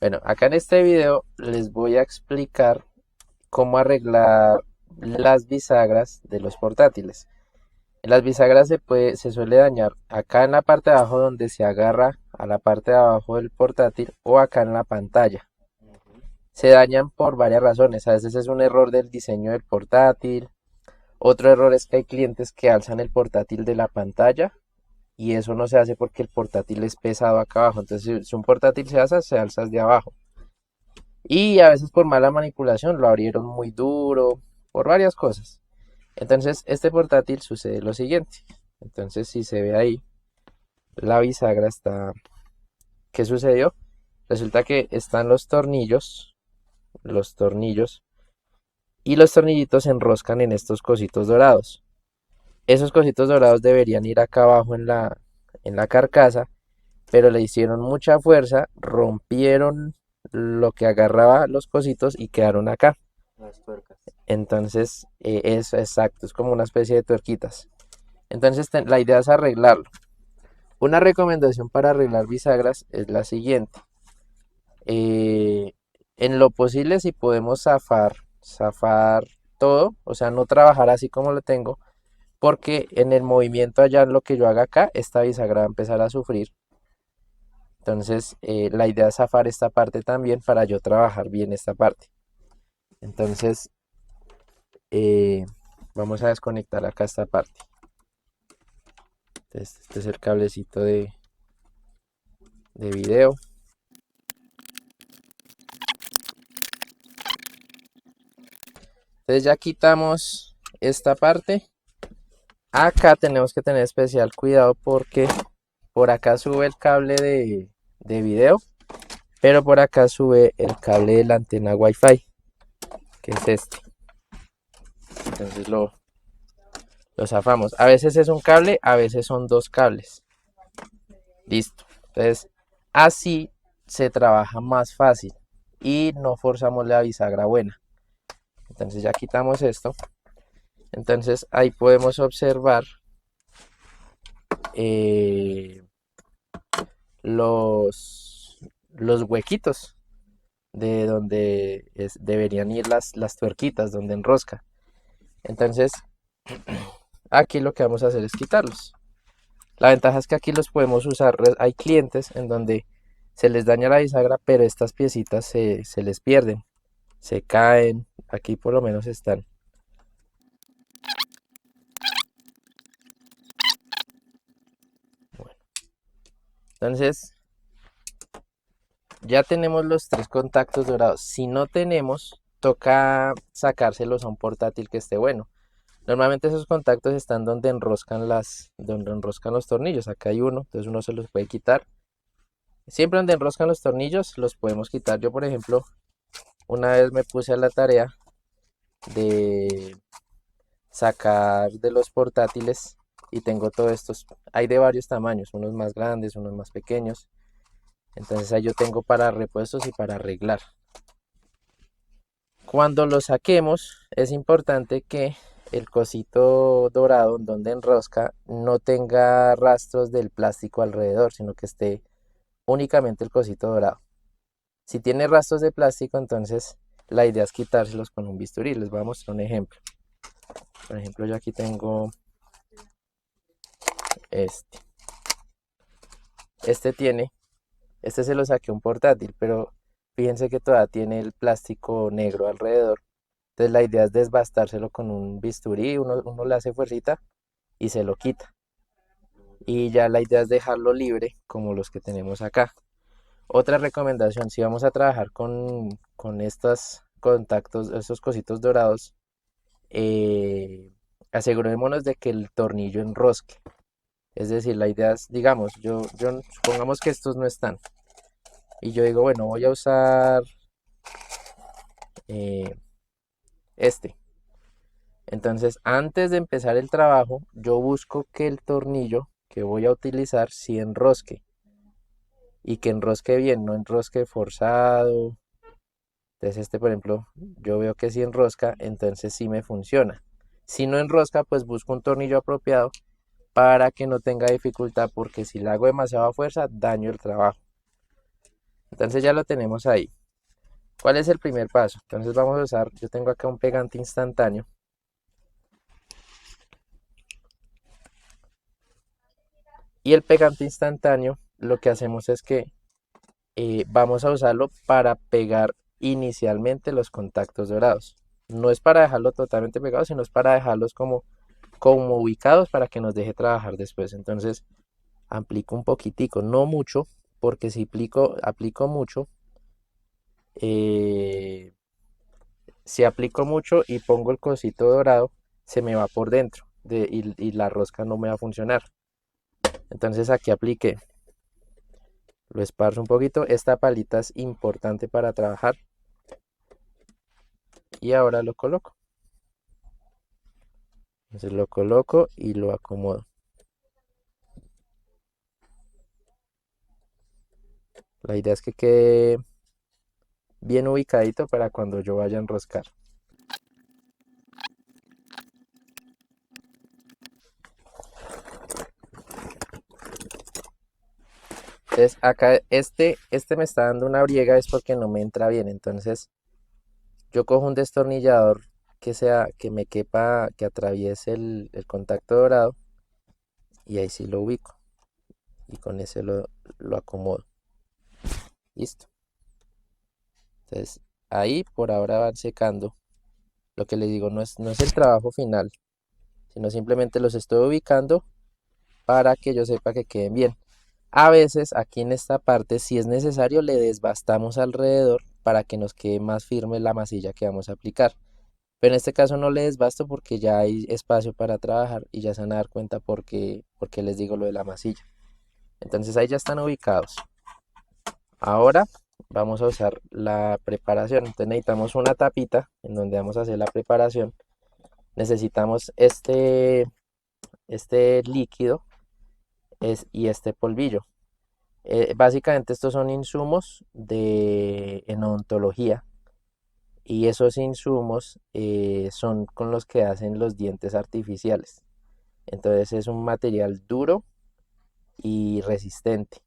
Bueno, acá en este video les voy a explicar cómo arreglar las bisagras de los portátiles. Las bisagras se suele dañar acá en la parte de abajo donde se agarra a la parte de abajo del portátil o acá en la pantalla. Se dañan por varias razones. A veces es un error del diseño del portátil. Otro error es que hay clientes que alzan el portátil de la pantalla y eso no se hace porque el portátil es pesado acá abajo. Entonces, si un portátil se alza de abajo. Y a veces por mala manipulación lo abrieron muy duro, por varias cosas. Entonces, este portátil sucede lo siguiente. Entonces, si se ve ahí, la bisagra está... ¿Qué sucedió? Resulta que están los tornillos, y los tornillitos se enroscan en estos cositos dorados. Esos cositos dorados deberían ir acá abajo en la carcasa, pero le hicieron mucha fuerza, rompieron lo que agarraba los cositos y quedaron acá. Las tuercas. Entonces, es exacto, es como una especie de tuerquitas. Entonces, la idea es arreglarlo. Una recomendación para arreglar bisagras es la siguiente. Eh, en lo posible, si podemos zafar todo, o sea, no trabajar así como lo tengo, porque en el movimiento allá, en lo que yo haga acá, esta bisagra va a empezar a sufrir. Entonces, la idea es zafar esta parte también para yo trabajar bien esta parte. Entonces, eh, vamos a desconectar acá esta parte. Este es el cablecito de video. Entonces ya quitamos esta parte. Acá tenemos que tener especial cuidado porque por acá sube el cable de video, pero por acá sube el cable de la antena Wi-Fi, que es este. Entonces lo zafamos. A veces es un cable, a veces son dos cables. Listo. Entonces, así se trabaja más fácil y no forzamos la bisagra buena. Entonces ya quitamos esto. Entonces ahí podemos observar eh, los huequitos de donde deberían ir las tuerquitas, donde enrosca. Entonces aquí lo que vamos a hacer es quitarlos. La ventaja es que aquí los podemos usar. Hay clientes en donde se les daña la bisagra, pero estas piecitas se les pierden, se caen. Aquí por lo menos están. Bueno, entonces ya tenemos los tres contactos dorados. Si no tenemos, toca sacárselos a un portátil que esté bueno. Normalmente esos contactos están donde enroscan los tornillos. Acá hay uno, entonces uno se los puede quitar. Siempre donde enroscan los tornillos los podemos quitar. Yo, por ejemplo, una vez me puse a la tarea de sacar de los portátiles y tengo todos estos. Hay de varios tamaños, unos más grandes, unos más pequeños. Entonces ahí yo tengo para repuestos y para arreglar. Cuando lo saquemos, es importante que el cosito dorado donde enrosca no tenga rastros del plástico alrededor, sino que esté únicamente el cosito dorado. Si tiene rastros de plástico, entonces la idea es quitárselos con un bisturí. Les voy a mostrar un ejemplo. Por ejemplo, yo aquí tengo este. Este tiene, este se lo saqué a un portátil, pero fíjense que todavía tiene el plástico negro alrededor. Entonces la idea es desbastárselo con un bisturí, uno le hace fuercita y se lo quita. Y ya la idea es dejarlo libre como los que tenemos acá. Otra recomendación, si vamos a trabajar con estos contactos, estos cositos dorados, eh, asegurémonos de que el tornillo enrosque. Es decir, la idea es, digamos, supongamos que estos no están. Y yo digo, bueno, voy a usar eh, este. Entonces, antes de empezar el trabajo, yo busco que el tornillo que voy a utilizar sí enrosque y que enrosque bien, no enrosque forzado. Entonces, este, por ejemplo, yo veo que sí enrosca, entonces sí me funciona. Si no enrosca, pues busco un tornillo apropiado para que no tenga dificultad, porque si le hago demasiada fuerza, daño el trabajo. Entonces ya lo tenemos ahí. ¿Cuál es el primer paso? Entonces vamos a usar, yo tengo acá un pegante instantáneo. Y el pegante instantáneo, lo que hacemos es que vamos a usarlo para pegar inicialmente los contactos dorados. No es para dejarlo totalmente pegado, sino es para dejarlos como ubicados para que nos deje trabajar después. Entonces, aplico un poquitico, no mucho, porque si aplico mucho, eh, si aplico mucho y pongo el cosito dorado, se me va por dentro y la rosca no me va a funcionar. Entonces aquí apliqué, lo esparzo un poquito. Esta palita es importante para trabajar y ahora lo coloco. Entonces lo coloco y lo acomodo. La idea es que quede bien ubicadito para cuando yo vaya a enroscar. Entonces acá este me está dando una briega es porque no me entra bien. Entonces yo cojo un destornillador que me quepa, que atraviese el contacto dorado y ahí sí lo ubico. Y con ese lo acomodo. Listo. Entonces ahí por ahora van secando. Lo que les digo no es el trabajo final, sino simplemente los estoy ubicando para que yo sepa que queden bien. A veces aquí en esta parte, si es necesario, le desbastamos alrededor para que nos quede más firme la masilla que vamos a aplicar. Pero en este caso no le desbasto porque ya hay espacio para trabajar y ya se van a dar cuenta porque les digo lo de la masilla. Entonces ahí ya están ubicados. Ahora vamos a usar la preparación. Entonces necesitamos una tapita en donde vamos a hacer la preparación. Necesitamos este líquido y este polvillo. Básicamente estos son insumos en odontología y esos insumos son con los que hacen los dientes artificiales. Entonces es un material duro y resistente,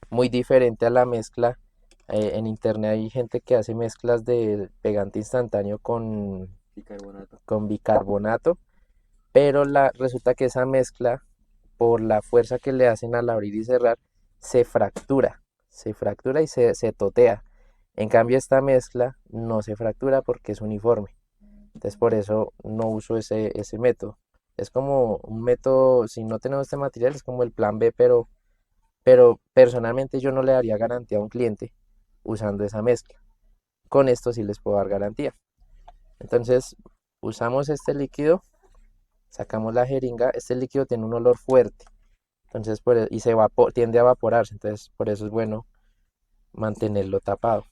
muy diferente a la mezcla. En internet hay gente que hace mezclas de pegante instantáneo con bicarbonato, pero resulta que esa mezcla, por la fuerza que le hacen al abrir y cerrar, se fractura, se fractura y se totea. En cambio, esta mezcla no se fractura porque es uniforme. Entonces, por eso no uso ese método. Es como un método, si no tenemos este material, es como el plan B, pero personalmente yo no le daría garantía a un cliente usando esa mezcla. Con esto sí les puedo dar garantía. Entonces, usamos este líquido, sacamos la jeringa. Este líquido tiene un olor fuerte. Entonces, y tiende a evaporarse. Entonces, por eso es bueno mantenerlo tapado.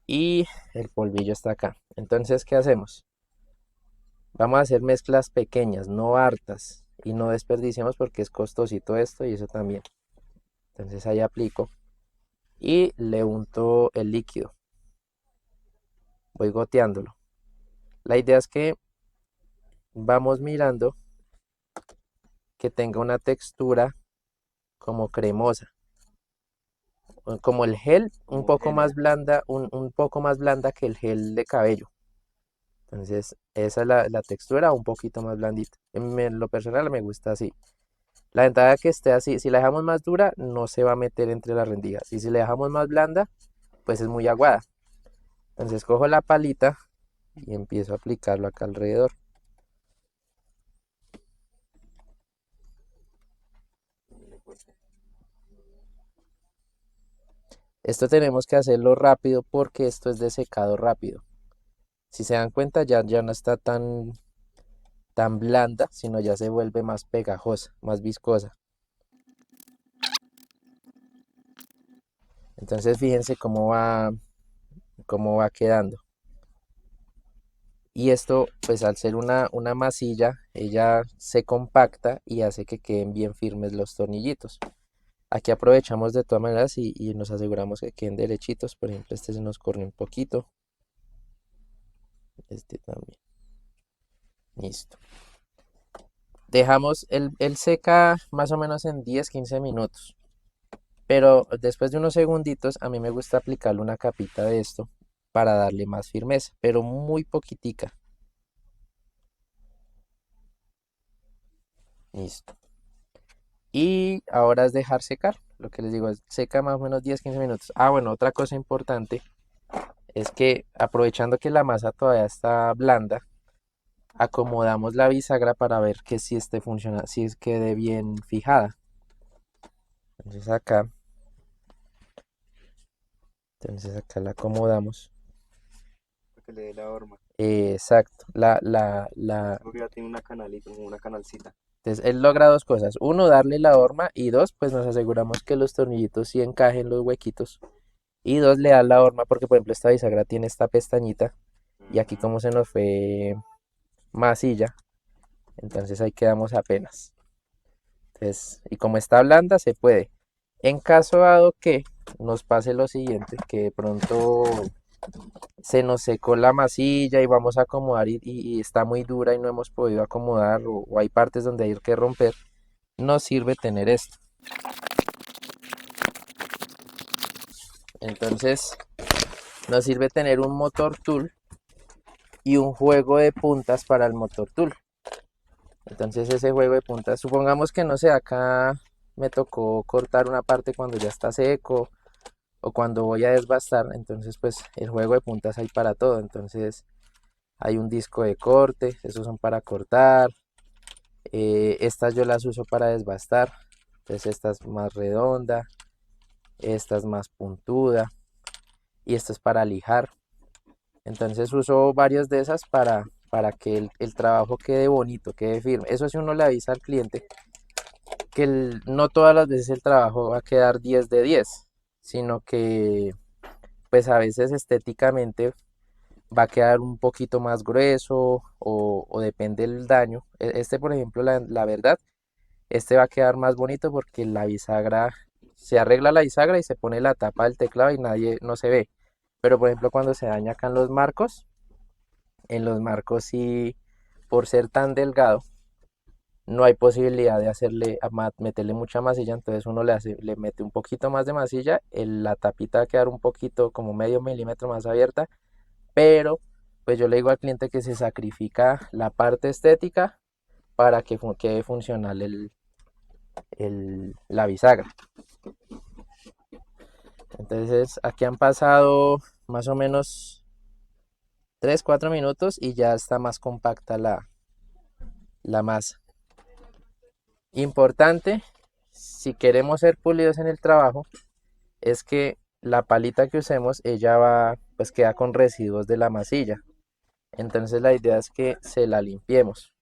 Y el polvillo está acá. Entonces, ¿qué hacemos? Vamos a hacer mezclas pequeñas, no hartas. Y no desperdiciamos porque es costosito esto y eso también. Entonces ahí aplico y le unto el líquido. Voy goteándolo. La idea es que vamos mirando que tenga una textura como cremosa. Como el gel, un poco más blanda, un poco más blanda que el gel de cabello. Entonces, esa es la textura, un poquito más blandita. En lo personal me gusta así. La ventaja es que esté así, si la dejamos más dura, no se va a meter entre las rendijas. Y si la dejamos más blanda, pues es muy aguada. Entonces cojo la palita y empiezo a aplicarlo acá alrededor. Esto tenemos que hacerlo rápido porque esto es de secado rápido. Si se dan cuenta, ya no está tan blanda, sino ya se vuelve más pegajosa, más viscosa. Entonces fíjense cómo va quedando. Y esto, pues al ser una masilla, ella se compacta y hace que queden bien firmes los tornillitos. Aquí aprovechamos de todas maneras y nos aseguramos que queden derechitos. Por ejemplo, este se nos corre un poquito. Este también. Listo. Dejamos el seca más o menos en 10-15 minutos. pero después de unos segunditos a mí me gusta aplicarle una capita de esto para darle más firmeza, pero muy poquitica. Listo. Y ahora es dejar secar. Lo que les digo es seca más o menos 10-15 minutos. Ah, bueno, otra cosa importante es que aprovechando que la masa todavía está blanda, acomodamos la bisagra para ver que si esté funcionando, si es quede bien fijada. Entonces acá, la acomodamos. Para que le dé la horma. Exacto. Porque ya tiene una canalita, como una canalcita. Entonces él logra dos cosas. Uno, darle la horma y dos, pues nos aseguramos que los tornillitos sí encajen los huequitos. Y dos, le da la horma porque por ejemplo esta bisagra tiene esta pestañita y aquí Ujú. como se nos fue masilla, entonces ahí quedamos apenas. Entonces, y como está blanda se puede. En caso dado que nos pase lo siguiente, que de pronto se nos secó la masilla y vamos a acomodar y está muy dura y no hemos podido acomodar o hay partes donde hay que romper, nos sirve tener esto. Entonces, nos sirve tener un motor tool y un juego de puntas para el motor tool. Entonces, ese juego de puntas, supongamos que no sé, acá me tocó cortar una parte cuando ya está seco o cuando voy a desbastar, entonces pues el juego de puntas hay para todo. Entonces, hay un disco de corte, esos son para cortar. Estas yo las uso para desbastar. Entonces, esta es más redonda, esta es más puntuda y esta es para lijar. Entonces uso varias de esas para que el trabajo quede bonito, quede firme. Eso si uno le avisa al cliente que no todas las veces el trabajo va a quedar 10 de 10, sino que pues a veces estéticamente va a quedar un poquito más grueso o depende del daño. Este, por ejemplo, la verdad, este va a quedar más bonito porque la bisagra, se arregla la bisagra y se pone la tapa del teclado y nadie no se ve. Pero por ejemplo, cuando se daña acá en los marcos sí, por ser tan delgado, no hay posibilidad de hacerle, meterle mucha masilla, entonces uno le mete un poquito más de masilla, la tapita va a quedar un poquito como medio milímetro más abierta, pero pues yo le digo al cliente que se sacrifica la parte estética para que quede funcional la bisagra. Entonces aquí han pasado más o menos 3-4 minutos y ya está más compacta la masa. Importante, si queremos ser pulidos en el trabajo, es que la palita que usemos, ella va, pues queda con residuos de la masilla. Entonces la idea es que se la limpiemos.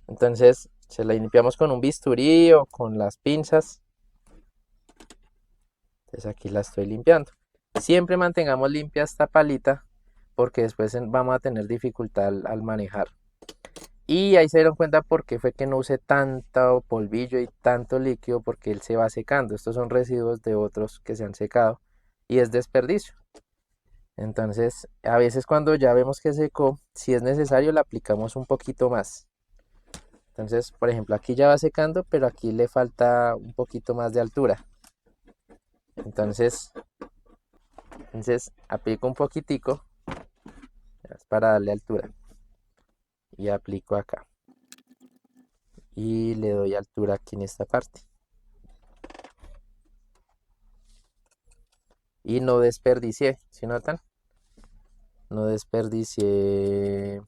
Entonces se la limpiamos con un bisturí o con las pinzas. Entonces aquí la estoy limpiando. Siempre mantengamos limpia esta palita porque después vamos a tener dificultad al manejar. Y ahí se dieron cuenta por qué fue que no usé tanto polvillo y tanto líquido, porque él se va secando. Estos son residuos de otros que se han secado y es desperdicio. Entonces, a veces cuando ya vemos que secó, si es necesario, le aplicamos un poquito más. Entonces, por ejemplo, aquí ya va secando, pero aquí le falta un poquito más de altura. Entonces, aplico un poquitico para darle altura y aplico acá. Y le doy altura aquí en esta parte. Y no desperdicié, ¿sí notan? No desperdicié,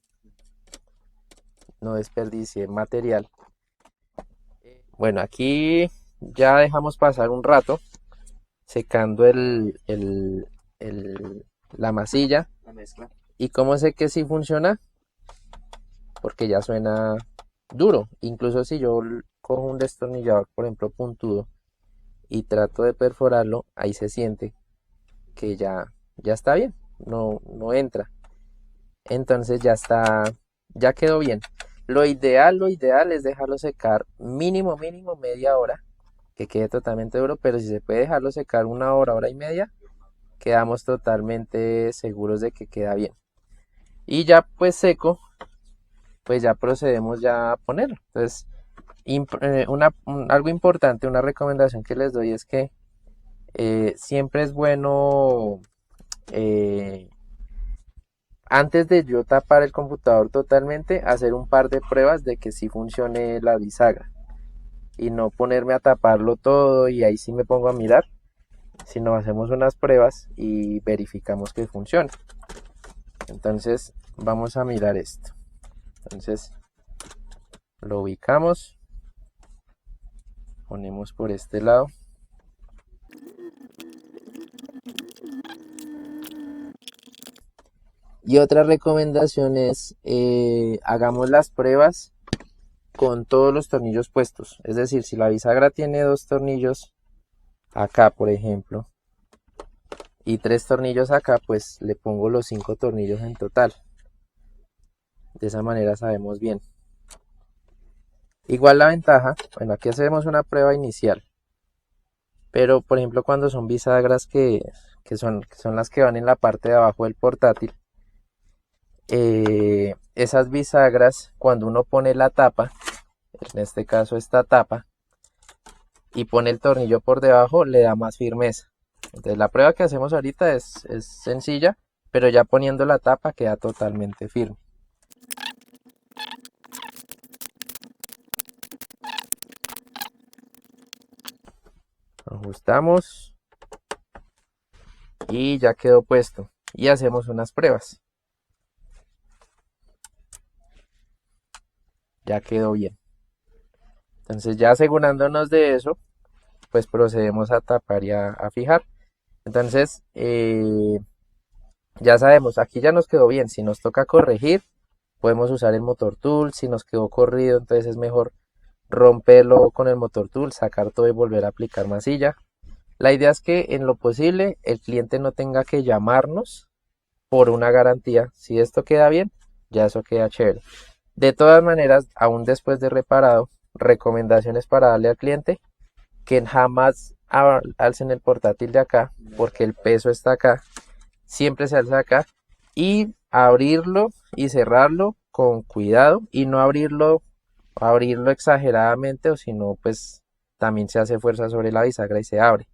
no desperdicié material. Bueno, aquí ya dejamos pasar un rato secando la masilla. La mezcla. ¿Y cómo sé que sí funciona? Porque ya suena duro. Incluso si yo cojo un destornillador, por ejemplo, puntudo, y trato de perforarlo, ahí se siente que ya está bien, no entra. Entonces ya está, ya quedó bien. Lo ideal es dejarlo secar mínimo media hora, que quede totalmente duro, pero si se puede dejarlo secar una hora, hora y media, quedamos totalmente seguros de que queda bien. Y ya pues seco, pues ya procedemos ya a ponerlo. Entonces, algo importante, una recomendación que les doy es que Siempre es bueno, eh, antes de yo tapar el computador totalmente, hacer un par de pruebas de que sí funcione la bisagra y no ponerme a taparlo todo y ahí sí me pongo a mirar, sino hacemos unas pruebas y verificamos que funcione. Entonces vamos a mirar esto. Entonces lo ubicamos, ponemos por este lado. Y otra recomendación es, hagamos las pruebas con todos los tornillos puestos. Es decir, si la bisagra tiene dos tornillos acá, por ejemplo, y tres tornillos acá, pues le pongo los 5 tornillos en total. De esa manera sabemos bien. Igual la ventaja, bueno, aquí hacemos una prueba inicial, pero por ejemplo cuando son bisagras que son las que van en la parte de abajo del portátil, esas bisagras, cuando uno pone la tapa, en este caso esta tapa, y pone el tornillo por debajo, le da más firmeza. Entonces la prueba que hacemos ahorita es sencilla, pero ya poniendo la tapa queda totalmente firme. Ajustamos y ya quedó puesto. Y hacemos unas pruebas. Ya quedó bien. Entonces ya asegurándonos de eso, pues procedemos a tapar y a fijar. Entonces, ya sabemos, aquí ya nos quedó bien. Si nos toca corregir, podemos usar el motor tool. Si nos quedó corrido, entonces es mejor romperlo con el motor tool, sacar todo y volver a aplicar masilla. La idea es que en lo posible el cliente no tenga que llamarnos por una garantía. Si esto queda bien, ya eso queda chévere. De todas maneras, aún después de reparado, recomendaciones para darle al cliente: que jamás alcen el portátil de acá, porque el peso está acá, siempre se alza acá, y abrirlo y cerrarlo con cuidado y no abrirlo exageradamente, o si no, pues también se hace fuerza sobre la bisagra y se abre.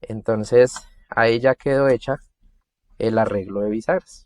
Entonces ahí ya quedó hecha el arreglo de bisagras.